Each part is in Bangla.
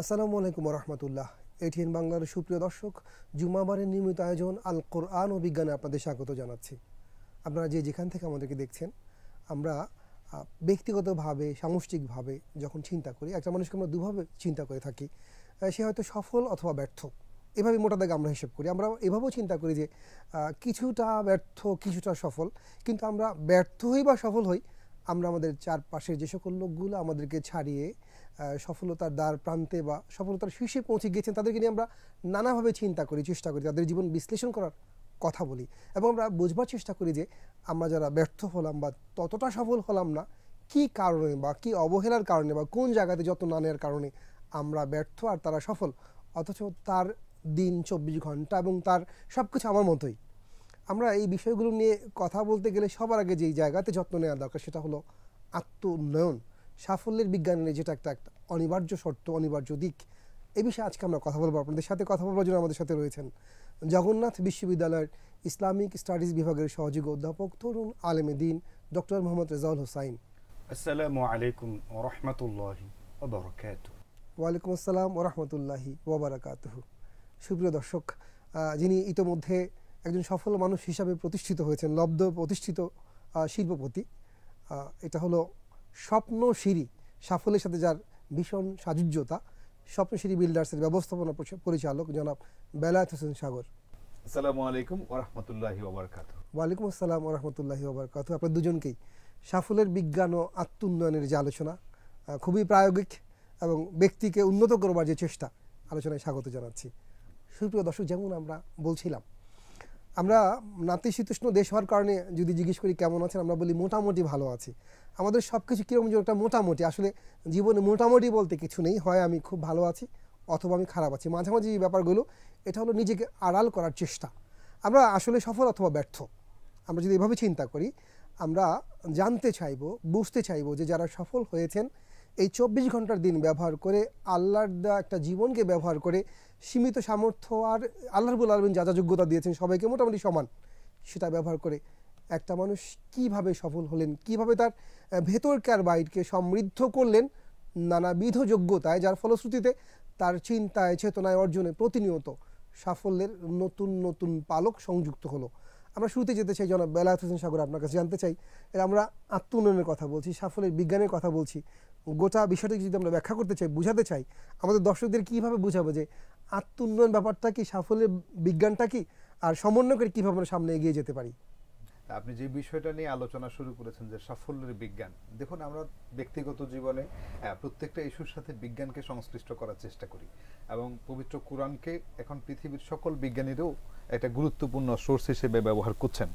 আসসালামু আলাইকুম রহমতুল্লাহ। এটিএন বাংলার সুপ্রিয় দর্শক, জুমাবারের নিয়মিত আয়োজন আল কোরআন ও বিজ্ঞানে আপনাদের স্বাগত জানাচ্ছি। আপনারা যেখান থেকে আমাদেরকে দেখছেন, আমরা ব্যক্তিগতভাবে সামষ্টিকভাবে যখন চিন্তা করি, একটা মানুষকে আমরা দুভাবে চিন্তা করে থাকি। সে হয়তো সফল অথবা ব্যর্থ, এভাবে মোটা দাগে আমরা হিসেব করি। আমরা এভাবেও চিন্তা করি যে কিছুটা ব্যর্থ কিছুটা সফল, কিন্তু আমরা ব্যর্থ হই বা সফল হই, আমরা আমাদের চারপাশের যে সকল লোকগুলো আমাদেরকে ছাড়িয়ে সফলতার দ্বার প্রান্তে বা সফলতার শীর্ষে পৌঁছে গিয়েছেন, তাদেরকে নিয়ে আমরা নানাভাবে চিন্তা করি, চেষ্টা করি, তাদের জীবন বিশ্লেষণ করার কথা বলি এবং আমরা বুঝবার চেষ্টা করি যে আমরা যারা ব্যর্থ হলাম বা ততটা সফল হলাম না, কি কারণে বা কি অবহেলার কারণে বা কোন জায়গাতে যত না নেওয়ার কারণে আমরা ব্যর্থ আর তারা সফল। অথচ তার দিন 24 ঘন্টা এবং তার সব কিছু আমার মতোই। আমরা এই বিষয়গুলো নিয়ে কথা বলতে গেলে সবার আগে যেই জায়গাতে যত্ন নেওয়া দরকার সেটা হলো আত্ম উন্নয়ন। সাফল্যের বিজ্ঞানের যেটা একটা অনিবার্য শর্ত, অনিবার্য দিক। এই বিষয়ে আজকে আমরা কথা বলবো। আপনাদের সাথে কথা বলবার জন্য আমাদের সাথে রয়েছেন জগন্নাথ বিশ্ববিদ্যালয়ের ইসলামিক স্টাডিজ বিভাগের সহযোগী অধ্যাপক, তরুণ আলেমে দ্বীন ডক্টর মোহাম্মদ রেজাউল হোসাইন। আসসালামু আলাইকুম ওয়া রাহমাতুল্লাহি ওয়া বারাকাতুহু। ওয়ালাইকুম আসসালাম ওয়া রাহমাতুল্লাহি ওয়া বারাকাতুহু। সুপ্রিয় দর্শক, যিনি ইতোমধ্যে একজন সফল মানুষ হিসাবে প্রতিষ্ঠিত হয়েছেন, লব্ধ প্রতিষ্ঠিত শিল্পপতি, এটা হলো স্বপ্নশিরি, সাফল্যের সাথে যার ভীষণ সাযুজ্যতা, স্বপ্নশিরি বিল্ডার্সের ব্যবস্থাপনা পরিচালক জনাব বেলায়েত হোসেন সাগর। আসসালামু আলাইকুম ওয়া রাহমাতুল্লাহি ওয়া বারাকাতুহু। ওয়ালাইকুম আসসালাম ওয়া রাহমাতুল্লাহি ওয়া বারাকাতুহু। আপনাদের দুজনকেই সাফল্যের বিজ্ঞান ও আত্ম উন্নয়নের যে আলোচনা, খুবই প্রায়োগিক এবং ব্যক্তিকে উন্নত করবার যে চেষ্টা, আলোচনায় স্বাগত জানাচ্ছি। সুপ্রিয় দর্শক, যেমন আমরা বলছিলাম, আমরা নাতিশীতোষ্ণ দেশ হওয়ার কারণে যদি জিজ্ঞেস করি কেমন আছেন, আমরা বলি মোটামুটি ভালো আছি। আমাদের সব কিছু কীরকম যে একটা মোটামুটি, আসলে জীবনে মোটামুটি বলতে কিছু নেই। হয় আমি খুব ভালো আছি অথবা আমি খারাপ আছি, মাঝামাঝি এই ব্যাপারগুলো, এটা হলো নিজেকে আড়াল করার চেষ্টা। আমরা আসলে সফল অথবা ব্যর্থ, আমরা যদি এভাবে চিন্তা করি, আমরা জানতে চাইব, বুঝতে চাইব যে যারা সফল হয়েছেন এই 24 ঘন্টার দিন ব্যবহার করে, আল্লাহর দেওয়া একটা জীবনকে ব্যবহার করে, সীমিত সামর্থ্য আর আল্লাহ রাব্বুল আলামিন যা যা যোগ্যতা দিয়েছেন সবাইকে মোটামুটি সমান, সেটা ব্যবহার করে একটা মানুষ কিভাবে সফল হলেন, কিভাবে তার ভেতরকার বাইরকে সমৃদ্ধ করলেন নানাবিধ যোগ্যতায়, যার ফলশ্রুতিতে তার চিন্তায়, চেতনায়, অর্জনে প্রতিনিয়ত সাফল্যের নতুন নতুন পালক সংযুক্ত হলো। আমরা শুরুতে যেতে চাই জনাব বেলায়েত হোসেন সাগর, আপনার কাছে জানতে চাই, আমরা আত্ম উন্নয়নের কথা বলছি, সাফল্যের বিজ্ঞানের কথা বলছি, গোটা বিষয়টাকে যদি আমরা ব্যাখ্যা করতে চাই, বুঝাতে চাই, আমাদের দর্শকদের কীভাবে বুঝাবো যে আত্ম উন্নয়ন ব্যাপারটা কি, সাফল্যের বিজ্ঞানটা কি, আর সমন্বয় করে কীভাবে আমরা সামনে এগিয়ে যেতে পারি? আপনি যে বিষয়টা নিয়ে আলোচনা শুরু করেছেন যে সাফল্যের বিজ্ঞান, দেখুন আমরা ব্যক্তিগত জীবনে প্রত্যেকটা ইস্যুর সাথে বিজ্ঞানকে সংশ্লিষ্ট করার চেষ্টা করি এবং পবিত্র কোরআনকে এখন পৃথিবীর সকল বিজ্ঞানীরাও একটা গুরুত্বপূর্ণ সোর্স হিসেবে ব্যবহার করছেন।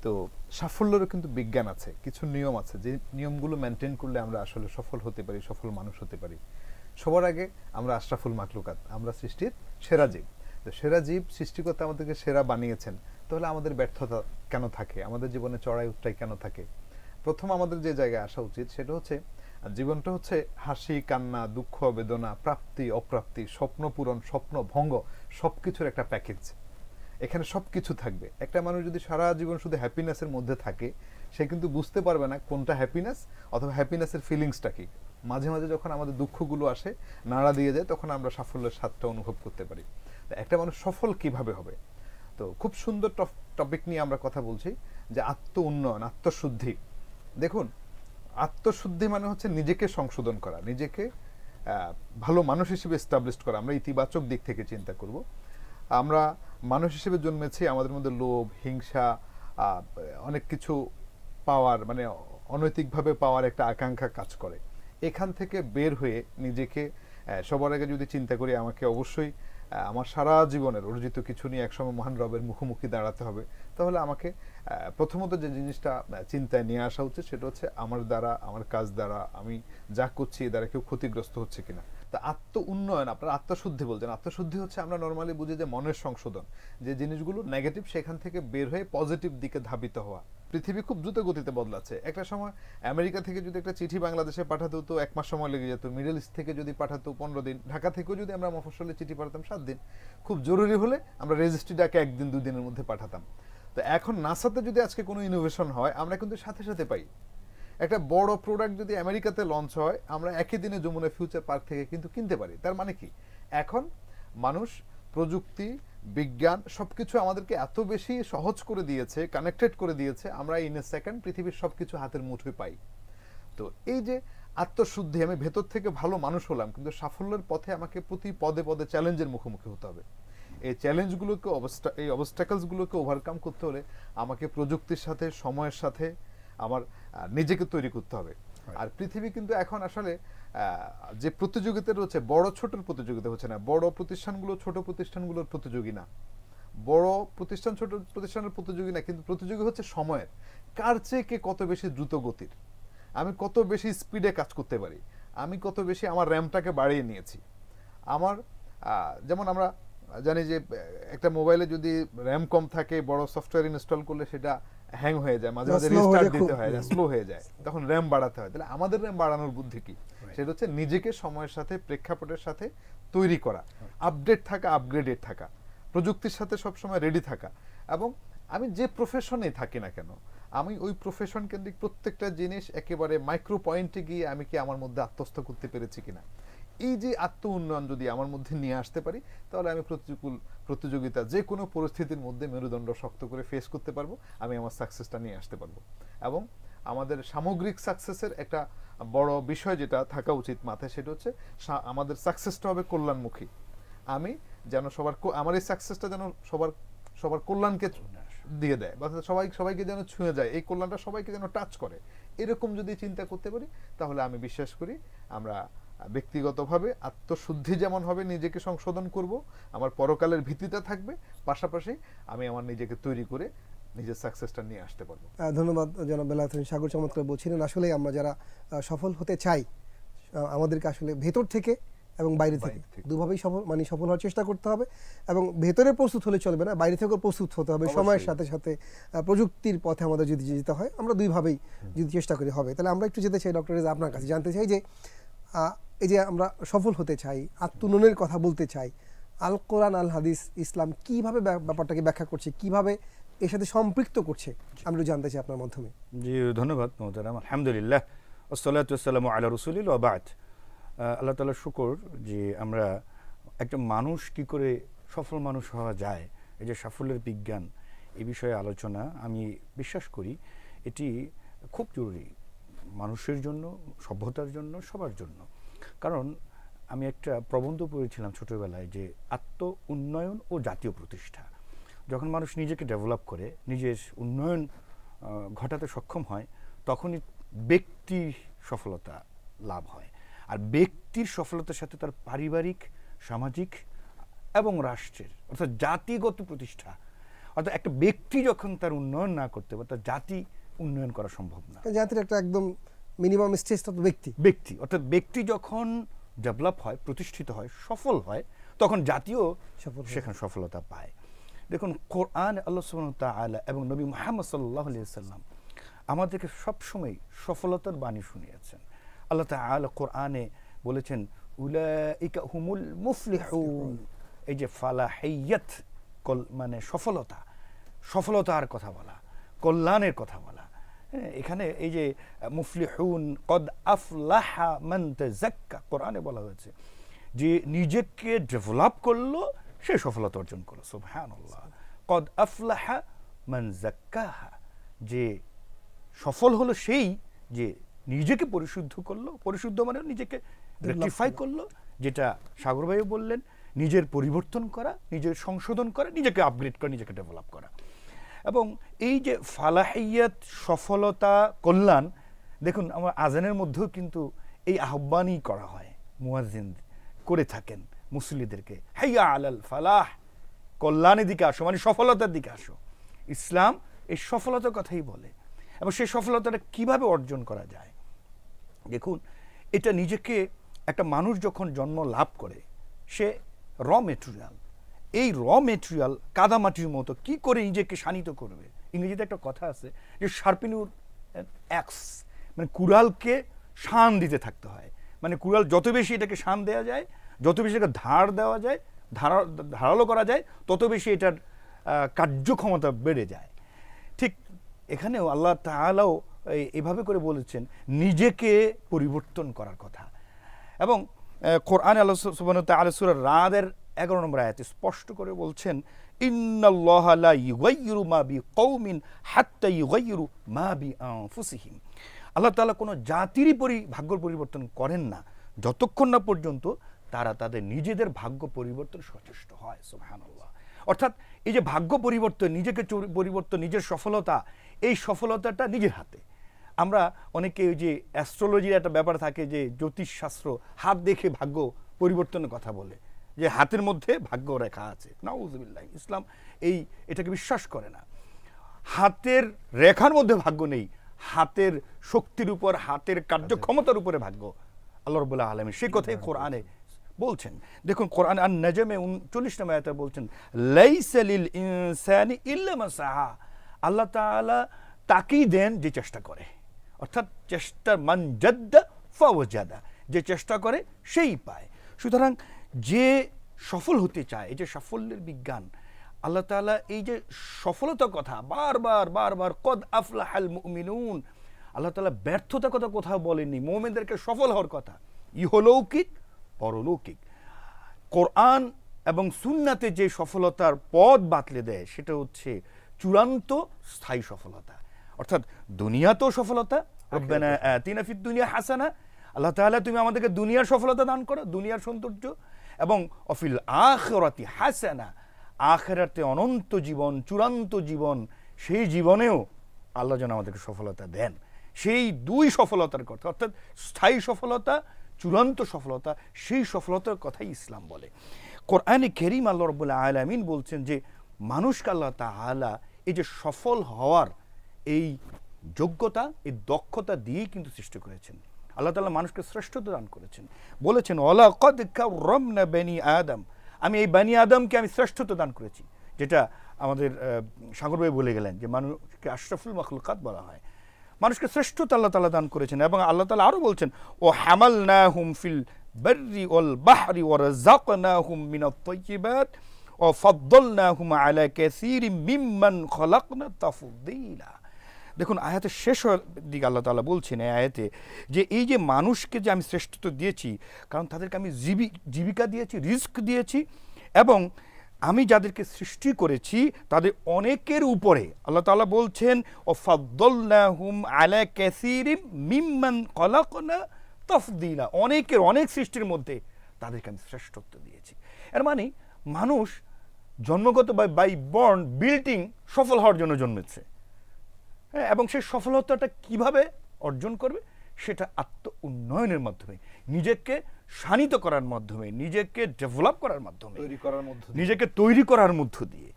তো সাফল্যেরও কিন্তু বিজ্ঞান আছে, কিছু নিয়ম আছে, যে নিয়মগুলো মেনটেন করলে আমরা আসলে সফল হতে পারি, সফল মানুষ হতে পারি। সবার আগে আমরা আশরাফুল মাখলুকাত, আমরা সৃষ্টির সেরা জীব। তো সেরা জীব, সৃষ্টিকর্তা আমাদেরকে সেরা বানিয়েছেন, তাহলে আমাদের ব্যর্থতা কেন থাকে, আমাদের জীবনে চড়াই উতরাই কেন থাকে? প্রথম আমাদের যে জায়গায় আসা উচিত সেটা হচ্ছে, জীবনটা হচ্ছে হাসি কান্না, দুঃখ বেদনা, প্রাপ্তি অপ্রাপ্তি, স্বপ্ন পূরণ, স্বপ্ন ভঙ্গ, সবকিছুর একটা প্যাকেজ। এখানে সব কিছু থাকবে। একটা মানুষ যদি সারা জীবন শুধু হ্যাপিনেসের মধ্যে থাকে, সে কিন্তু বুঝতে পারবে না কোনটা হ্যাপিনেস অথবা হ্যাপিনেসের ফিলিংসটা কি। মাঝে মাঝে যখন আমাদের দুঃখগুলো আসে, নাড়া দিয়ে যায়, তখন আমরা সাফল্যের স্বাদটা অনুভব করতে পারি। একটা মানুষ সফল কিভাবে হবে? তো খুব সুন্দর টপিক নিয়ে আমরা কথা বলছি, যে আত্ম উন্নয়ন, আত্মশুদ্ধি। দেখুন, আত্মশুদ্ধি মানে হচ্ছে নিজেকে সংশোধন করা, নিজেকে ভালো মানুষ হিসেবে এস্টাবলিশ করা। আমরা ইতিবাচক দিক থেকে চিন্তা করব। আমরা মানুষ হিসেবে জন্মেছি, আমাদের মধ্যে লোভ, হিংসা, অনেক কিছু পাওয়ার, মানে অনৈতিকভাবে পাওয়ার একটা আকাঙ্ক্ষা কাজ করে। এখান থেকে বের হয়ে নিজেকে সবার আগে যদি চিন্তা করি, আমাকে অবশ্যই আমার সারা জীবনের অর্জিত কিছু নিয়ে একসময় মহান রবের মুখোমুখি দাঁড়াতে হবে। তাহলে আমাকে প্রথমত যে জিনিসটা চিন্তায় নিয়ে আসা উচিত সেটা হচ্ছে, আমার দ্বারা, আমার কাজ দ্বারা, আমি যা করছি এ দ্বারা কেউ ক্ষতিগ্রস্ত হচ্ছে কিনা। তা আত্ম উন্নয়ন, আপনার আত্মশুদ্ধি বলছেন, আত্মশুদ্ধি হচ্ছে আমরা নর্মালি বুঝি যে মনের সংশোধন, যে জিনিসগুলো নেগেটিভ সেখান থেকে বের হয়ে পজিটিভ দিকে ধাবিত হওয়া। পৃথিবী খুব দ্রুত গতিতে বদলাচ্ছে। একটা সময় আমেরিকা থেকে যদি একটা চিঠি বাংলাদেশে পাঠাতে হতো 1 মাস সময় লেগে যেত, মিডল ইস্ট থেকে যদি পাঠাতো 15 দিন, ঢাকা থেকেও যদি আমরা মফস্বলে চিঠি পাঠাতাম 7 দিন, খুব জরুরি হলে আমরা রেজিস্ট্রি ডাকে 1 দিন 2 দিনের মধ্যে পাঠাতাম। তো এখন নাসাতে যদি আজকে কোনো ইনোভেশন হয়, আমরা কিন্তু সাথে সাথে পাই। একটা বড় প্রোডাক্ট যদি আমেরিকাতে লঞ্চ হয়, আমরা একই দিনে যমুনা ফিউচার পার্ক থেকে কিন্তু কিনতে পারি। তার মানে কি, এখন মানুষ, প্রযুক্তি, বিজ্ঞান সবকিছু আমাদেরকে এত বেশি সহজ করে দিয়েছে, কানেক্টেড করে দিয়েছে, আমরা ইন এ সেকেন্ড পৃথিবীর সবকিছু হাতের মুঠোয় পাই। তো এই যে আত্মশুদ্ধি, আমি ভেতর থেকে ভালো মানুষ হলাম, কিন্তু সাফল্যের পথে আমাকে প্রতি পদে পদে চ্যালেঞ্জের মুখোমুখি হতে হবে। এই চ্যালেঞ্জগুলোকে, এই অবস্টাকেলসগুলোকে ওভারকাম করতে হলে আমাকে প্রযুক্তির সাথে, সময়ের সাথে আমার নিজেকে তৈরি করতে হবে। আর পৃথিবী কিন্তু এখন আসলে যে প্রতিযোগিতা রয়েছে, বড় ছোটর প্রতিযোগিতা হচ্ছে না, বড় প্রতিষ্ঠানগুলো ছোট প্রতিষ্ঠানগুলোর প্রতিযোগী না, বড় প্রতিষ্ঠান ছোট প্রতিষ্ঠানের প্রতিযোগী না, কিন্তু প্রতিযোগী হচ্ছে সময়ের, কার চেয়ে কে কত বেশি দ্রুত গতির, আমি কত বেশি স্পিডে কাজ করতে পারি, আমি কত বেশি আমার র্যামটাকে বাড়িয়ে নিয়েছি। আমার যেমন আমরা জানি যে একটা মোবাইলে যদি র্যাম কম থাকে, বড় সফটওয়্যার ইনস্টল করলে সেটা হ্যাং হয়ে যায়, মাঝে মাঝে রিস্টার্ট দিতে হয়, স্লো হয়ে যায়, তখন র্যাম বাড়াতে হয়। তাহলে আমাদের র্যাম বাড়ানোর বুদ্ধি কি? সেটা হচ্ছে নিজেকে সময়ের সাথে, প্রেক্ষাপটের সাথে তৈরি করা, আপডেট থাকা, আপগ্রেডেড থাকা, প্রযুক্তির সাথে সবসময় রেডি থাকা। এবং আমি যে প্রফেশনে থাকি না কেন, আমি ওই প্রফেশন কেন্দ্রিক প্রত্যেকটা জিনিস একেবারে মাইক্রো পয়েন্টে গিয়ে আমি কি আমার মধ্যে আত্মস্থ করতে পেরেছি কিনা, এই যে আত্ম উন্নয়ন যদি আমার মধ্যে নিয়ে আসতে পারি, তাহলে আমি প্রতিযোগিতা যে কোনো পরিস্থিতির মধ্যে মেরুদণ্ড শক্ত করে ফেস করতে পারবো, আমি আমার সাকসেসটা নিয়ে আসতে পারবো। এবং আমাদের সামগ্রিক সাকসেসের একটা বড় বিষয় যেটা থাকা উচিত মাথায়, সেটা হচ্ছে আমাদের সাকসেসটা হবে কল্যাণমুখী। আমি যেন আমার এই সাকসেসটা যেন সবার কল্যাণকে দিয়ে দেয়, বা সবাইকে যেন ছুঁয়ে যায়, এই কল্যাণটা সবাইকে যেন টাচ করে, এরকম যদি চিন্তা করতে পারি, তাহলে আমি বিশ্বাস করি আমরা ব্যক্তিগতভাবে আত্মশুদ্ধি যেমন হবে, নিজেকে সংশোধন করব, আমার পরকালের ভিত্তিটা থাকবে, পাশাপাশি আমি আমার নিজেকে তৈরি করে নিজের সাকসেসটা নিয়ে আসতে পারবো। ধন্যবাদ জনাব বেলায়েত হোসেন সাগর, চমৎকার বলছিলেন। আসলে আমরা যারা সফল হতে চাই, আমাদেরকে আসলে ভেতর থেকে এবং বাইরে থেকে দুভাবেই সফল হওয়ার চেষ্টা করতে হবে। এবং ভেতরে প্রস্তুত হলে চলবে না, বাইরে থেকেও প্রস্তুত হতে হবে। সময়ের সাথে সাথে প্রযুক্তির পথে আমাদের যদি যেতে হয়, আমরা দুইভাবেই যদি চেষ্টা করি হবে। তাহলে আমরা একটু যেতে চাই ডক্টর রেজা, আপনার কাছে জানতে চাই যে এই যে আমরা সফল হতে চাই, আত্মোন্নয়নের কথা বলতে চাই, আল কোরআন আল হাদিস ইসলাম কিভাবে ব্যাপারটাকে ব্যাখ্যা করছে, কিভাবে এর সাথে সম্পৃক্ত করছে, আমরা জানতে চাই আপনার মাধ্যমে। জি, ধন্যবাদ মোহতারাম। আলহামদুলিল্লাহ, ওয়াসসালাতু ওয়াসসালামু আলা রাসূলিল্লাহ ওয়া বা'দ। আল্লাহ তাআলার শুকর যে আমরা একটা মানুষ কি করে সফল মানুষ হওয়া যায়, এই যে সাফল্যের বিজ্ঞান, এই বিষয়ে আলোচনা, আমি বিশ্বাস করি এটি খুব জরুরি মানুষের জন্য, সভ্যতার জন্য, সবার জন্য। কারণ আমি একটা প্রবন্ধ পড়েছিলাম ছোটবেলায় যে আত্ম উন্নয়ন ও জাতীয় প্রতিষ্ঠা। যখন মানুষ নিজেকে ডেভেলপ করে, নিজের উন্নয়ন ঘটাতে সক্ষম হয়, তখনই ব্যক্তি সফলতা লাভ হয়। আর ব্যক্তির সফলতার সাথে তার পারিবারিক, সামাজিক এবং রাষ্ট্রের, অর্থাৎ জাতিগত প্রতিষ্ঠা, অর্থাৎ একটা ব্যক্তি যখন তার উন্নয়ন না করতে পারে, তার জাতি উন্নয়ন করা সম্ভব না। জাতির একটা একদম মিনিমাম স্টেজটা তো ব্যক্তি, অর্থাৎ ব্যক্তি যখন ডেভেলপ হয়, প্রতিষ্ঠিত হয়, সফল হয়, তখন জাতীয় সেখানে সফলতা পায়। দেখুন, কোরআন আল্লাহ সুবহানাহু ওয়া তাআলা এবং নবী মুহাম্মদ সাল্লাল্লাহু আলাইহি ওয়াসাল্লাম আমাদেরকে সবসময় সফলতার বাণী শুনিয়েছেন। আল্লাহ তাআলা কোরআনে বলেছেন, উলাইকা হুমুল মুফলিহুন। এই যে ফালাহিয়াত, মানে সফলতার কথা বলা, কল্যাণের কথা বলা। এখানে এই যে মুফলিহুন, কদ আফলাহা মান তাযাক্কা, কোরআনে বলা হয়েছে যে নিজেকে ডেভেলপ করলো সে সফলতা অর্জন করলো। সুবহানাল্লাহ, কদ আফলাহা মান যাক্কাহা, যে সফল হলো সেই যে নিজেকে পরিশুদ্ধ করলো। পরিশুদ্ধ মানে নিজেকে রেকটিফাই করলো, যেটা সাগর ভাইও বললেন, নিজের পরিবর্তন করা, নিজের সংশোধন করা, নিজেকে আপগ্রেড করা, নিজেকে ডেভেলপ করা। এবং এই যে ফালাহিয়াত, সফলতা, কল্যাণ, দেখুন আমার আজানের মধ্যেও কিন্তু এই আহ্বানই করা হয়, মুয়াজ্জিন করে থাকেন মুসল্লিদেরকে, হাইয়া আলাল ফালাহ, কল্যাণের দিকে আসো, মানে সফলতার দিকে আসো। ইসলাম এই সফলতার কথাই বলে। এবং সেই সফলতাটা কিভাবে অর্জন করা যায়, দেখুন, এটা নিজেকে একটা মানুষ যখন জন্ম লাভ করে, সে র মেটেরিয়াল, এই র মেটেরিয়াল কাদামাটির মতো কি করে নিজেকে শানিত করবে। ইংরেজিতে একটা কথা আছে যে শার্পিনুর অ্যাক্স, মানে কুড়ালকে শান দিতে থাকতে হয়। মানে কুড়াল যত বেশি এটাকে শান দেওয়া যায়, যত বেশি এটাকে ধার দেওয়া যায়, ধারালো করা যায়, তত বেশি এটার কার্যক্ষমতা বেড়ে যায়। ঠিক এখানেও আল্লাহ তাআলাও এভাবে করে বলেছেন নিজেকে পরিবর্তন করার কথা। এবং কোরআনে আল্লাহ সুবহানাহু ওয়া তাআলা সূরা রাদের 11 নম্বর আয়াতে স্পষ্ট করে বলছেন, ইন্নাল্লাহা লা ইউগাইয়িরু মা বিকওমিন হাত্তা ইউগাইয়িরু মা বিআনফুসিহিম। আল্লাহ তাআলা কোনো জাতিরই ভাগ্য পরিবর্তন করেন না যতক্ষণ না পর্যন্ত তারা তাদের নিজেদের ভাগ্য পরিবর্তন সচেষ্ট হয়। সুবহানাল্লাহ। অর্থাৎ এই যে ভাগ্য পরিবর্তন, নিজেকে পরিবর্তন, নিজের সফলতা, এই সফলতাটা নিজের হাতে। আমরা অনেকে ওই যে অ্যাস্ট্রোলজির একটা ব্যাপার থাকে যে জ্যোতিষশাস্ত্র হাত দেখে ভাগ্য পরিবর্তনের কথা বলে, যে হাতের মধ্যে ভাগ্য রেখা আছে। নাউযুবিল্লাহ, ইসলাম এটাকে বিশ্বাস করে না। হাতের রেখার মধ্যে ভাগ্য নেই, হাতের শক্তির উপর, হাতের কার্যক্ষমতার উপরে ভাগ্য। আল্লাহ রাব্বুল আলামিন সেই কথাই কোরআনে বলছেন। দেখুন কোরআন আন-নাজমে 39 নম্বর আয়াতে বলছেন, লাইসা লিল ইনসানি ইল্লা মা সাআ। আল্লাহ তাআলা তাকেই দেন যে চেষ্টা করে, অর্থাৎ চেষ্টার মান জাদ্দা ফাওয়াজাদা, যে চেষ্টা করে সেই পায়। সুতরাং যে সফল হতে চায়, এই যে সাফল্যের বিজ্ঞান, আল্লাহ তাআলা এই যে সফলতার কথা বারবার কদ আফলাহাল মুমিনুন, আল্লাহ তাআলা ব্যর্থতার কথা কোথাও বলেননি, মুমিনদেরকে সফল হওয়ার কথা, ইহলৌকিক পরলৌকিক। কোরআন এবং সুন্নাতে যে সফলতার পথ বাতলে দেয় সেটা হচ্ছে চূড়ান্ত স্থায়ী সফলতা। অর্থাৎ দুনিয়াতেও সফলতা, রব্বানা আতিনা ফিদ দুনিয়া হাসানা, আল্লাহ তাআলা তুমি আমাদেরকে দুনিয়ার সফলতা দান করো, দুনিয়ার সৌন্দর্য, এবং অফিল আখিরাতি হাসানা, আখিরাতে অনন্ত জীবন, চূড়ান্ত জীবন, সেই জীবনেও আল্লাহ যেন আমাদেরকে সফলতা দেন। সেই দুই সফলতার কথা, অর্থাৎ স্থায়ী সফলতা, চূড়ান্ত সফলতা, সেই সফলতার কথাই ইসলাম বলে। কোরআনে কারীম আল্লাহ রাব্বুল আলামিন বলছেন যে মানুষকে আল্লাহ তাআলা এই যে সফল হওয়ার এই যোগ্যতা, এই দক্ষতা দিয়েই কিন্তু সৃষ্টি করেছেন। আল্লাহ তাআলা মানুষকে শ্রেষ্ঠত্ব দান করেছেন, বলেছেন ওয়ালাকাদ কাররামনা বনি আদম, আমি এই বনি আদমকে আমি শ্রেষ্ঠত্ব দান করেছি, যেটা আমাদের সাগর ভাই বলে গেলেন যে মানুষকে আশরাফুল মাখলুকাত বলা হয়। মানুষকে শ্রেষ্ঠত্ব আল্লাহ তাআলা দান করেছেন। এবং আল্লাহ তাআলা আরো বলছেন, ও হামালনাহুম ফিল বাররি ওয়াল বাহরি ওয়া রাযাকনাহুম মিনাত তাইয়্যিবাত ওয়া ফাদ্দালনাহুম আলা কাসীরিম মিম্মান খলাকনা তাফদীলা। দেখুন আয়াতের শেষ দিকে আল্লাহ তাআলা বলছেন এই আয়াতে যে এই যে মানুষকে যে আমি শ্রেষ্ঠত্ব দিয়েছি, কারণ তাদেরকে আমি জীবিকা দিয়েছি, রিস্ক দিয়েছি, এবং আমি যাদেরকে সৃষ্টি করেছি তাদের অনেকের উপরে আল্লাহ তাআলা বলছেন ও ফাদ্দালনাহুম আলা কাসীরিম মিম্মান খলাকনা তাফদীলা, অনেক সৃষ্টির মধ্যে তাদেরকে আমি শ্রেষ্ঠত্ব দিয়েছি। এর মানে মানুষ জন্মগত বাই বর্ন বিল্টিং সফল হওয়ার জন্য জন্মেছে, হ্যাঁ, এবং সেই সফলতাটা কিভাবে অর্জন করবে সেটা আত্ম উন্নয়নের মাধ্যমে, নিজেকে শানিত করার মাধ্যমে, নিজেকে ডেভেলপ করার মাধ্যমে, নিজেকে তৈরি করার মধ্য দিয়ে।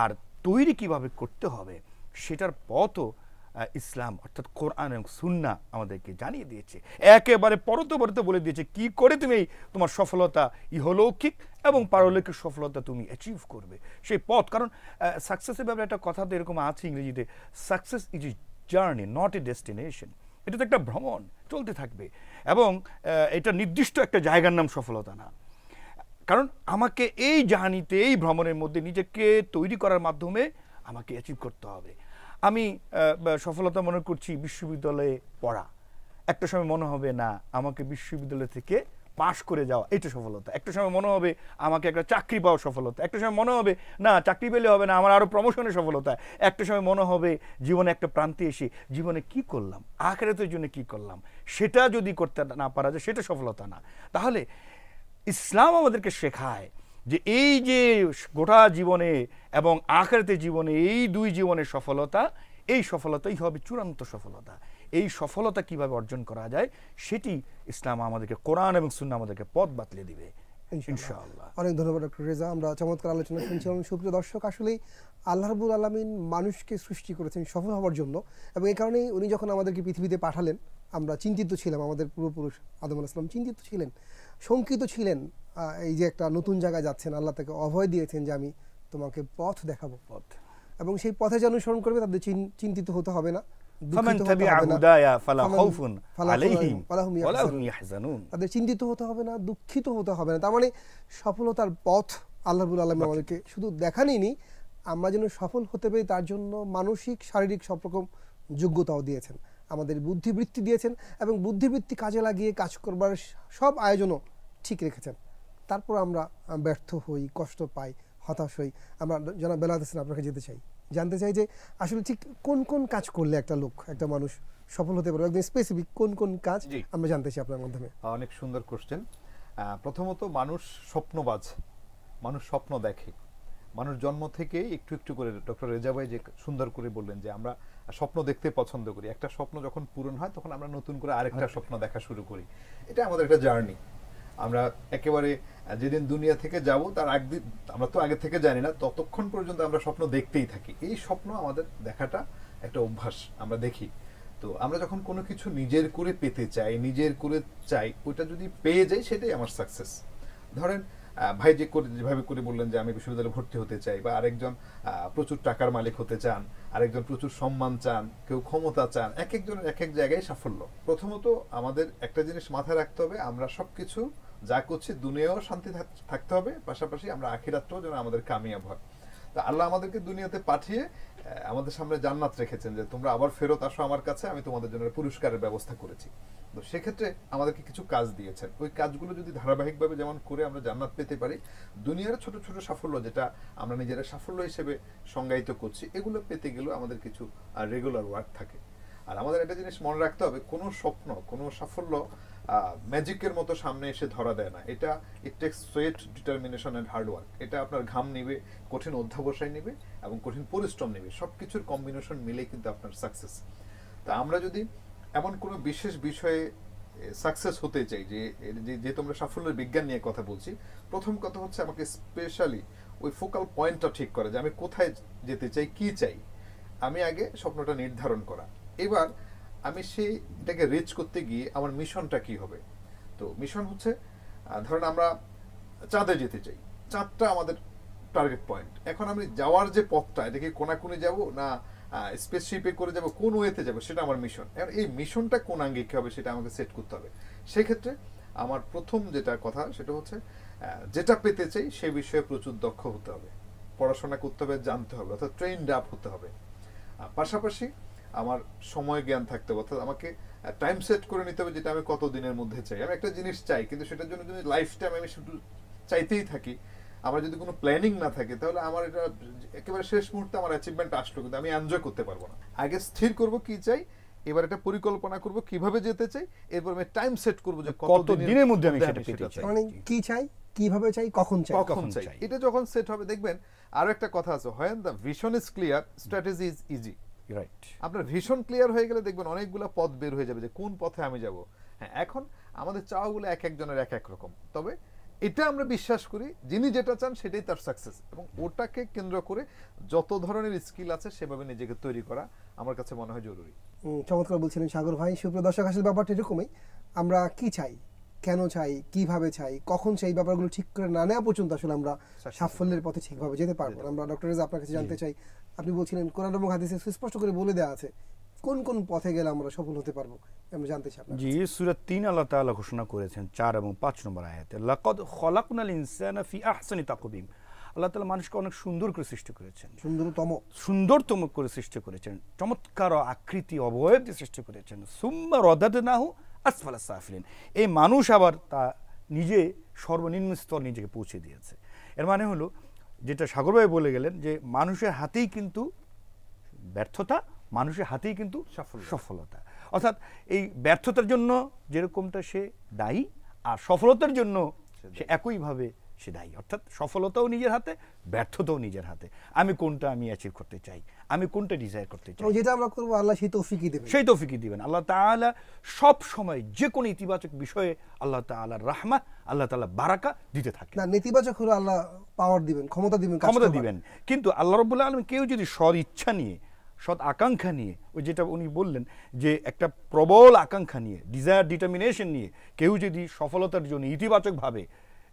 আর তৈরি কিভাবে করতে হবে সেটার পথও ইসলাম অর্থাৎ কোরআন এবং সুন্নাহ আমাদেরকে জানিয়ে দিয়েছে, একেবারে পরতে বলে দিয়েছে কি করে তুমি তোমার সফলতা ইহলৌকিক এবং পারলৌকিক সফলতা তুমি অ্যাচিভ করবে সেই পথ। কারণ সাকসেসের ব্যাপারে একটা কথা তো এরকম আছে ইংরেজিতে, success is a journey not a destination. এটা তো একটা ভ্রমণ, চলতে থাকবে, এবং এটা নির্দিষ্ট একটা জায়গার নাম সফলতা না। কারণ আমাকে এই জার্নিতে, এই ভ্রমণের মধ্যে নিজেকে তৈরি করার মাধ্যমে আমাকে অ্যাচিভ করতে হবে। আমি সফলতা মনে করছি বিশ্ববিদ্যালয়ে পড়া, একটা সময় মনে হবে না আমাকে বিশ্ববিদ্যালয় থেকে পাশ করে যাওয়া এটা সফলতা, একটা সময় মনে হবে আমাকে একটা চাকরি পাওয়া সফলতা, একটা সময় মনে হবে না চাকরি পেলে হবে না, আমার আরো প্রমোশনের সফলতা, একটা সময় মনে হবে জীবনে একটা প্রান্তে এসে জীবনে কি করলাম, আখিরাতের জন্য কি করলাম, সেটা যদি করতে না পারা যায় সেটা সফলতা না। তাহলে ইসলাম আমাদেরকে শেখায় যে এই যে গোটা জীবনে এবং আখিরাতের জীবনে এই দুই জীবনের সফলতা, এই সফলতাই হবে চূড়ান্ত সফলতা। এই সফলতা কিভাবে অর্জন করা যায় সেটি ইসলাম আমাদেরকে, কোরআন এবং সুন্নাহ আমাদেরকে পথ বাতলে দিবে ইনশাআল্লাহ। অনেক ধন্যবাদ ডক্টর রেজা। আমরা চমৎকার আলোচনা শুনছিলাম। সুপ্রিয় দর্শক, আসলেই আল্লাহ রাব্বুল আলামিন মানুষকে সৃষ্টি করেছেন সফল হওয়ার জন্য, এবং এই কারণেই উনি যখন আমাদেরকে পৃথিবীতে পাঠালেন আমরা চিন্তিত ছিলাম, আমাদের পূর্বপুরুষ আদম আলাইহিস সালাম চিন্তিত ছিলেন, শঙ্কিত ছিলেন, এই যে একটা নতুন জায়গায় যাচ্ছেন, আল্লাহ তাকে অভয় দিয়েছেন যে আমি তোমাকে পথ দেখাবো, পথ, এবং সেই পথে যে অনুসরণ করবে তাদের চিন্তিত হতে হবে না, তাদের চিন্তিত হতে হবে না, দুঃখিত হতে হবে না। তার মানে সফলতার পথ আল্লাহ রাব্বুল আলামিন আমাদেরকে শুধু দেখানইনি, আমরা যেন সফল হতে পারি তার জন্য মানসিক শারীরিক সব রকম যোগ্যতাও দিয়েছেন। আমাদের বুদ্ধিবৃত্তি দিয়েছেন এবং বুদ্ধিবৃত্তি কাজে লাগিয়ে কাজ করবার সব আয়োজনও ঠিক রেখেছেন। তারপর আমরা ব্যর্থ হই, কষ্ট পাই, হতাশ হই। আমরা জনাব বেলায়েত হোসেন আপনাকে জানতে চাই যে আসলে ঠিক কোন কোন কাজ করলে একটা লোক, একটা মানুষ সফল হতে পারবে, একদম স্পেসিফিক কোন কোন কাজ আমরা জানতে চাই আপনার মাধ্যমে। অনেক সুন্দর কোশ্চেন। প্রথমত মানুষ স্বপ্নবাজ, মানুষ স্বপ্ন দেখে। মানুষ জন্ম থেকেই একটু একটু করে, ডক্টর রেজা ভাই যে সুন্দর করে বললেন যে আমরা স্বপ্ন দেখতে পছন্দ করি, একটা স্বপ্ন যখন পূরণ হয় তখন আমরা নতুন করে আরেকটা স্বপ্ন দেখা শুরু করি। এটা আমাদের একটা জার্নি। আমরা একেবারে যেদিন দুনিয়া থেকে যাব তার একদিন আমরা তো আগে থেকে জানি না, ততক্ষণ পর্যন্ত আমরা স্বপ্ন দেখতেই থাকি। এই স্বপ্ন আমাদের দেখাটা একটা অভ্যাস, আমরা দেখি। তো আমরা যখন কোনো কিছু নিজের করে পেতে চাই, নিজের করে চাই, ওইটা যদি পেয়ে যাই সেটাই আমার সাকসেস। ধরেন ভাই যেভাবে করে বললেন যে আমি বিশ্ববিদ্যালয়ে ভর্তি হতে চাই, বা আরেকজন প্রচুর টাকার মালিক হতে চান, আরেকজন প্রচুর সম্মান চান, কেউ ক্ষমতা চান, এক একজনের এক এক জায়গায় সাফল্য। প্রথমত আমাদের একটা জিনিস মাথায় রাখতে হবে, আমরা সবকিছু যা করছি দুনিয়াও শান্তি থাকতে হবে, পাশাপাশি আমরা আখিরাতটাও যেন আমাদের কামিয়াব হয়। তা আল্লাহ আমাদেরকে দুনিয়াতে পাঠিয়ে আমাদের সামনে জান্নাত রেখেছেন যে তোমরা আবার ফেরত আসো আমার কাছে, আমি তোমাদের জন্য পুরস্কারের ব্যবস্থা করেছি। তো সেক্ষেত্রে আমাদেরকে কিছু কাজ দিয়েছেন, ওই কাজগুলো যদি ধারাবাহিকভাবে যেমন করে আমরা জান্নাত পেতে পারি, দুনিয়ার ছোট ছোট সাফল্য যেটা আমরা নিজেরা সাফল্য হিসেবে সংজ্ঞায়িত করছি, এগুলো পেতে গেলেও আমাদের কিছু রেগুলার ওয়ার্ক থাকে। আর আমাদের একটা জিনিস মনে রাখতে হবে, কোনো স্বপ্ন, কোনো সাফল্য ম্যাজিকের মতো সামনে এসে ধরা দেয় না। এটা ইট tax sweat, determination and hard work. এটা আপনার ঘাম নিবে, কঠিন অধ্যাবসায় নিবে এবং কঠিন পরিশ্রম নিবে, সবকিছুর কম্বিনেশন মিলে কিন্তু আপনার সাকসেস। তা আমরা যদি এমন কোনো বিশেষ বিষয়ে সাকসেস হতে চাই, যে তোমরা সাফল্যের বিজ্ঞান নিয়ে কথা বলছি, প্রথম কথা হচ্ছে আমাকে স্পেশালি ওই ফোকাল পয়েন্টটা ঠিক করা, যে আমি কোথায় যেতে চাই, কি চাই। আমি আগে স্বপ্নটা নির্ধারণ করা, এবার আমি সেটাকে রিচ করতে গিয়ে আমার মিশনটা কি হবে। তো মিশন হচ্ছে, ধরেন আমরা চাঁদে যেতে চাই, চাঁদটা আমাদের টার্গেট পয়েন্ট। এখন আমি যাওয়ার যে পথটা, এটা কি কোনাকুনি যাব না স্পেসশিপে করে যাব, কোন ওয়েতে যাব, সেটা আমার মিশন। এখন এই মিশনটা কোন আঙ্গিকে হবে সেটা আমাকে সেট করতে হবে। সেক্ষেত্রে আমার প্রথম যেটা কথা সেটা হচ্ছে, যেটা পেতে চাই সে বিষয়ে প্রচুর দক্ষ হতে হবে, পড়াশোনা করতে হবে, জানতে হবে, অর্থাৎ ট্রেন্ড আপ হতে হবে। পাশাপাশি আমার সময় জ্ঞান থাকতে হবে, অর্থাৎ আমাকে টাইম সেট করে নিতে হবে যেটা আমি কত দিনের মধ্যে চাই। আমি একটা জিনিস চাই, কিন্তু সেটার জন্য যদি লাইফ টাইম আমি শুধু চাইতেই থাকি, আমার যদি কোনো প্ল্যানিং না থাকে, তাহলে আমার এটা একেবারে শেষ মুহূর্তে আমার অ্যাচিভমেন্ট আসলো, কিন্তু আমি এনজয় করতে পারবো না। আগে স্থির করব কি চাই, এবার এটা পরিকল্পনা করব কিভাবে যেতে চাই, এরপর আমি টাইম সেট করব যে কত দিনের মধ্যে আমি সেটা পেতে চাই, মানে কি চাই, কিভাবে চাই, কখন চাই। এটা যখন সেট হবে, দেখবেন আরো একটা কথা আছে, when the vision is clear, strategy is easy. Right. আপনার ভিশন ক্লিয়ার হয়ে গেলে দেখবেন অনেকগুলো পথ বের হয়ে যাবে যে কোন পথে আমি যাব। হ্যাঁ, এখন আমাদের চাওয়াগুলো এক একজনের এক এক রকম, তবে এটা আমরা বিশ্বাস করি যিনি যেটা চান সেটাই তার সাকসেস, এবং ওটাকে কেন্দ্র করে যত ধরনের স্কিল আছে সেভাবে নিজেকে তৈরি করা আমার কাছে মনে হয় জরুরি। চমৎকার বলছিলেন সাগর ভাই। সুপ্রিয় দর্শক, আসলে ব্যাপারটা এরকমই, আমরা কি চাই, কেন চাই, কিভাবে চাই, কখন চাই, ব্যাপারগুলো ঠিক করে না নেওয়া পর্যন্ত আসলে আমরা সাফল্যের পথে ঠিকভাবে যেতে পারবো না। আমরা ডক্টর রেজা আপনার কাছে জানতে চাই, আপনি বলছিলেন কোরআন এবং হাদিসে সুস্পষ্ট করে বলে দেওয়া আছে কোন কোন পথে গেলে আমরা সফল হতে পারবো, আমরা জানতে চাই। জি, সূরা ৩ আল্লাহ তাআলা ঘোষণা করেছেন ৪ এবং ৫ নম্বর আয়াতে, লাকাদ খলাকনাল ইনসানা ফি আহসানি তাকওয়িম। আল্লাহ তাআলা মানুষকে অনেক সুন্দর করে সৃষ্টি করেছেন, সুন্দরতম করে সৃষ্টি করেছেন, চমৎকার আকৃতি অবয়ব দিয়ে সৃষ্টি করেছেন। সুম্মা রাদাদনাহু আসফালা সাফিলিন। এই মানুষ আবার তা নিজে সর্বনিম্ন স্তর নিজেকে পৌঁছে দিয়েছে। এর মানে হলো, যেটা সাগর ভাই বলে গেলেন, যে মানুষের হাতেই কিন্তু ব্যর্থতা, মানুষের হাতেই কিন্তু সফলতা। অর্থাৎ এই ব্যর্থতার জন্য যেরকমটা সে দায়ী, আর সফলতার জন্য সে একইভাবে সে দায়ী। অর্থাৎ সফলতাও নিজের হাতে, ব্যর্থতাও নিজের হাতে। আমি কোনটা আমি অ্যাচিভ করতে চাই, আমি কোনটা ডিজায়ার করতে চাই, যেটা আমরা করব আল্লাহ সেই তৌফিকই দিবেন, সেই তৌফিকই দিবেন। আল্লাহ তাআলা সব সময় যে কোনো ইতিবাচক বিষয়ে আল্লাহ তাআলার রাহমাত, আল্লাহ তাআলা বারাকা দিতে থাকে। না, নেতিবাচক হলে আল্লাহ পাওয়ার দিবেন, ক্ষমতা দিবেন। কিন্তু আল্লাহ রাব্বুল আলামিন কেউ যদি সৎ ইচ্ছা নিয়ে, সৎ আকাঙ্ক্ষা নিয়ে, ওই যেটা উনি বললেন যে একটা প্রবল আকাঙ্ক্ষা নিয়ে, ডিজায়ার, ডিটারমিনেশন নিয়ে কেউ যদি সফলতার জন্য ইতিবাচকভাবে,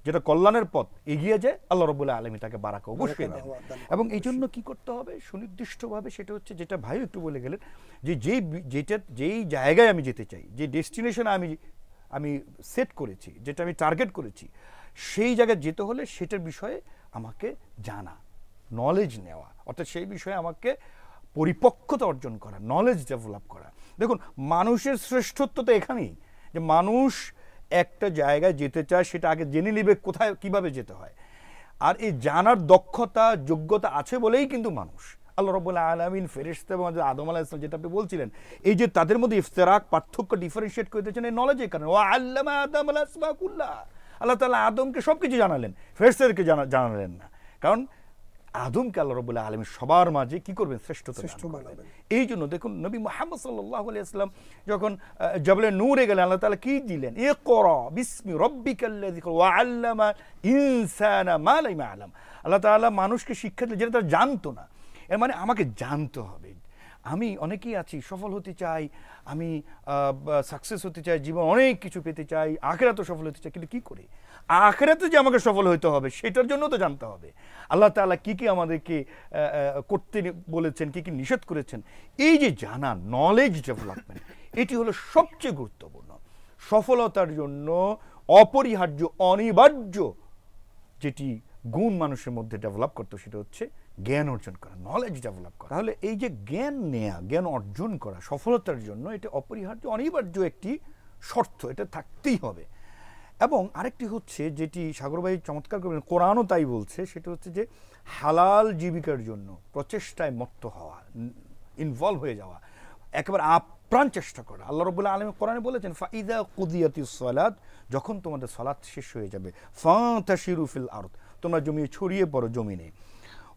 যেটা কল্যাণের পথ, এগিয়ে যায়, আল্লাহ রাব্বুল আলামিন তাকে বারাকা অবশ্যই দেন। এবং এই জন্য কি করতে হবে সুনির্দিষ্টভাবে, সেটা হচ্ছে যেটা ভাই একটু বলে গেলেন, যে যেই জায়গায় আমি যেতে চাই, যে ডেস্টিনেশন আমি সেট করেছি, যেটা আমি টার্গেট করেছি, সেই জায়গায় যেতে হলে সেটার বিষয়ে আমাকে জানা, নলেজ নেওয়া, অর্থাৎ সেই বিষয়ে আমাকে পরিপক্কতা অর্জন করা, নলেজ ডেভেলপ করা। দেখুন মানুষের শ্রেষ্ঠত্ব তো এখানেই, যে মানুষ একটা জায়গায় যেতে চায়, সেটা আগে জেনে নেবে কোথায় কিভাবে যেতে হয়। আর এই জানার দক্ষতা যোগ্যতা আছে বলেই কিন্তু মানুষ, আল্লাহ রাব্বুল আলামিন ফেরেশতা এবং আদম আলাইহিস সালাম, যেটা আপনি বলছিলেন, এই যে তাদের মধ্যে ইফতিরাক পার্থক্য ডিফারেন্সিয়েট করে দিয়েছেন এই নলেজের কারণে। ওয়া আল্লামা আদম আল আসমা কুল্লাহ, আল্লাহ তাআলা আদমকে সবকিছু জানালেন, ফেরেশতাদেরকে জানালেন না। কারণ আদমকে আল্লাহ রাব্বুল আলামিন সবার মাঝে কি করবেন, শ্রেষ্ঠতা বানাবেন। এই জন্য দেখুন নবী মুহাম্মদ সাল্লাল্লাহু আলাইহি ওয়াসাল্লাম যখন জাবলে নূরে গেলেন, আল্লাহ তাআলা কি দিলেন, ইকরা বিসমি রাব্বিকাল্লাযী ওয়া আল্লামা ইনসানা মা লা ইয়ালাম। আল্লাহ তাআলা মানুষকে শিক্ষা দিলেন যেটা তারা জানতো না। এর মানে আমাকে জানতে হবে। আমি অনেকেই আছি সফল হতে চাই, আমি সাকসেস হতে চাই, জীবন অনেক কিছু পেতে চাই, আখিরাতে সফল হতে চাই, কিন্তু কি করে আখিরাতে যে আমাকে সফল হতে হবে সেটার জন্য তো জানতে হবে আল্লাহ তাআলা কি কি আমাদেরকে করতে বলেছেন, কি কি নিষেধ করেছেন। এই যে জানা, নলেজ ডেভেলপমেন্ট, এটি হলো সবচেয়ে গুরুত্বপূর্ণ। সফলতার জন্য অপরিহার্য, অনিবার্য যেটি গুণ মানুষের মধ্যে ডেভেলপ করতে, সেটা হচ্ছে জ্ঞান অর্জন করা, নলেজ ডেভেলপ করা। তাহলে এই যে জ্ঞান নেয়া, জ্ঞান অর্জন করা সফলতার জন্য এটা অপরিহার্য, অনিবার্য একটি শর্ত, এটা থাকতেই হবে। এবং আরেকটি হচ্ছে যেটি সাগর ভাই চমৎকার করবেন, কোরআনও তাই বলছে, সেটা হচ্ছে যে হালাল জীবিকার জন্য প্রচেষ্টায় মত্ত হওয়া, ইনভলভ হয়ে যাওয়া, একেবারে আপ্রাণ চেষ্টা করা। আল্লাহ রাব্বুল আলামিন কোরআনে বলেছেন, ফাইদা কুদিয়াতিস সালাত, যখন তোমাদের সালাত শেষ হয়ে যাবে, ফান্তাশিরু ফিল আরদ, তোমরা জমিয়ে ছড়িয়ে পড়ো জমিনে,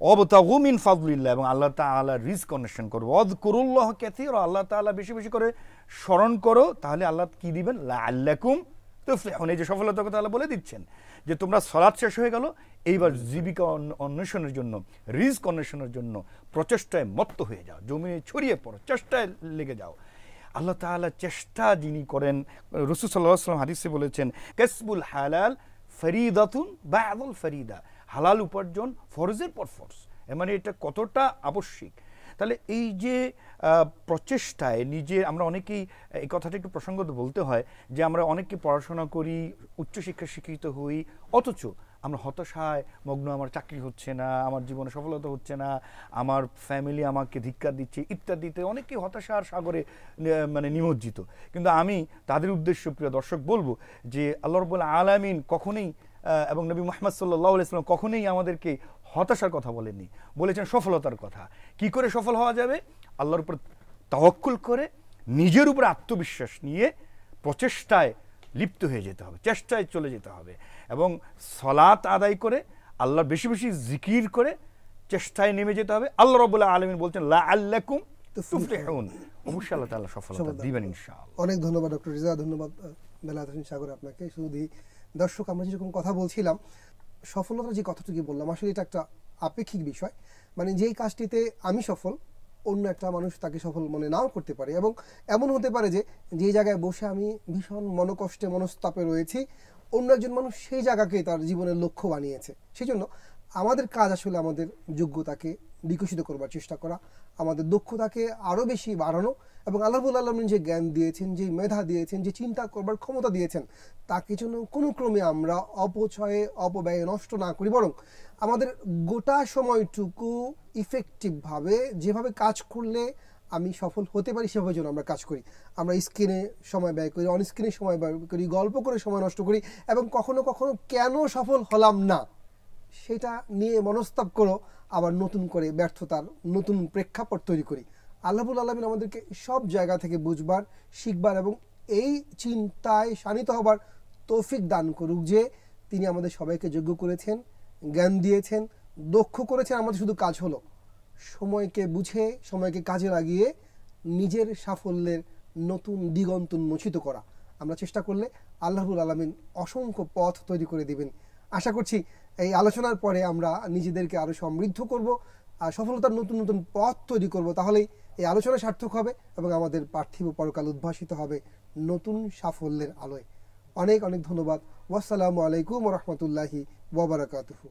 ওয়াবতাগু মিন ফাদলিল্লাহ, এবং আল্লাহ তাআলা রিজক অন্বেষণ করো, ওয়াযকুরুল্লাহ কাসীরা, আল্লাহ তাআলা বেশি বেশি করে স্মরণ করো, তাহলে আল্লাহ কি দিবেন, লাআল্লাকুম তুফলিহুন। এই যে সফলতার কথা আল্লাহ বলে দিচ্ছেন, যে তোমরা সালাত শেষ হয়ে গেল, এইবার জীবিকা অন্বেষণের জন্য, রিজক অন্বেষণের জন্য প্রচেষ্টায় মত্ত হয়ে যাও, জমিয়ে ছড়িয়ে পড়ো, চেষ্টায় লেগে যাও। আল্লাহ তাআলা চেষ্টা যিনি করেন, রাসূল সাল্লাল্লাহু আলাইহি ওয়াসাল্লাম হাদিসে বলেছেন, কাসবুল হালাল ফরিদাতুন বা'দুল ফরিদা, হালাল উপার্জন ফরজের পর ফরজ। মানে এটা কতটা আবশ্যিক। তাহলে এই যে প্রচেষ্টায় নিজে, আমরা অনেকেই এই কথাটা একটু প্রসঙ্গত বলতে হয়, যে আমরা অনেকে পড়াশোনা করি, উচ্চশিক্ষা শিক্ষিত হই, অথচ আমরা হতাশায় মগ্ন, আমার চাকরি হচ্ছে না, আমার জীবনে সফলতা হচ্ছে না, আমার ফ্যামিলি আমাকে ধিক্কার দিচ্ছে ইত্যাদিতে অনেকেই হতাশার সাগরে মানে নিমজ্জিত। কিন্তু আমি তাদের উদ্দেশ্য, প্রিয় দর্শক, বলবো যে আল্লাহ রাব্বুল আলামিন কখনোই এবং নবী মুহাম্মদ সাল্লাল্লাহু আলাইহি ওয়াসাল্লাম কখনোই আমাদেরকে হতাশার কথা বলেননি, বলেছেন সফলতার কথা। কি করে সফল হওয়া যাবে? আল্লাহর উপর তাওয়াক্কুল করে, নিজের উপর আত্মবিশ্বাস নিয়ে প্রচেষ্টায় লিপ্ত হয়ে যেতে হবে, চেষ্টায় চলে যেতে হবে, এবং সালাত আদায় করে, আল্লাহর বেশি বেশি জিকির করে চেষ্টায় নেমে যেতে হবে। আল্লাহ রাব্বুল আলামিন বলছেন, লাআল্লাকুম তুফলিহুন, অবশ্যই আল্লাহ তাআলা সফলতা দিবেন ইনশাআল্লাহ। অনেক ধন্যবাদ ডক্টর রিজা, ধন্যবাদ বেলায়েত হোসেন সাগর আপনাকে। শুধু দর্শক, আমরা যেরকম কথা বলছিলাম, সফলতার যে কথাটুকু বললাম, আসলে এটা একটা আপেক্ষিক বিষয়। মানে যেই কাজটিতে আমি সফল, অন্য একটা মানুষ তাকে সফল মনে নাও করতে পারে, এবং এমন হতে পারে যে যেই জায়গায় বসে আমি ভীষণ মনোকষ্টে, মনস্তাপে রয়েছি, অন্য একজন মানুষ সেই জায়গাকে তার জীবনের লক্ষ্য বানিয়েছে। সেই জন্য আমাদের কাজ আসলে আমাদের যোগ্যতাকে বিকশিত করবার চেষ্টা করা, আমাদের দক্ষতাকে আরও বেশি বাড়ানো, এবং আল্লাহ রাব্বুল আলামিন যে জ্ঞান দিয়েছেন, যে মেধা দিয়েছেন, যে চিন্তা করবার ক্ষমতা দিয়েছেন, তাকে যেন কোনো ক্রমে আমরা অপচয়ে, অপব্যয়ে নষ্ট না করি, বরং আমাদের গোটা সময়টুকু ইফেক্টিভভাবে, যেভাবে কাজ করলে আমি সফল হতে পারি সেভাবে যেন আমরা কাজ করি। আমরা স্ক্রিনে সময় ব্যয় করি, অন স্ক্রিনে সময় ব্যয় করি, গল্প করে সময় নষ্ট করি, এবং কখনো কখনো কেন সফল হলাম না সেটা নিয়ে মনস্তাপ করো, আবার নতুন করে ব্যর্থতার নতুন প্রেক্ষাপট তৈরি করি। আল্লাহ রাব্বুল আলামিন আমাদেরকে সব জায়গা থেকে বুঝবার, শিখবার এবং এই চিন্তায় শানিত হবার তৌফিক দান করুক, যে তিনি আমাদের সবাইকে যোগ্য করেছেন, জ্ঞান দিয়েছেন, দক্ষ করেছেন। আমাদের শুধু কাজ হলো সময়কে বুঝে, সময়কে কাজে লাগিয়ে নিজের সাফল্যের নতুন দিগন্ত উন্মোচিত করা। আমরা চেষ্টা করলে আল্লাহ রাব্বুল আলামিন অসংখ্য পথ তৈরি করে দিবেন। আশা করছি এই আলোচনার পরে আমরা নিজেদেরকে আরও সমৃদ্ধ করব, আর সফলতার নতুন নতুন পথ তৈরি করব। তাহলেই এই আলোচনা সার্থক হবে এবং আমাদের পার্থিব পরকাল উদ্ভাসিত হবে নতুন সাফল্যের আলোয়। অনেক অনেক ধন্যবাদ। ওয়াসসালামু আলাইকুম ওয়া রাহমাতুল্লাহি ওয়া বারাকাতুহু।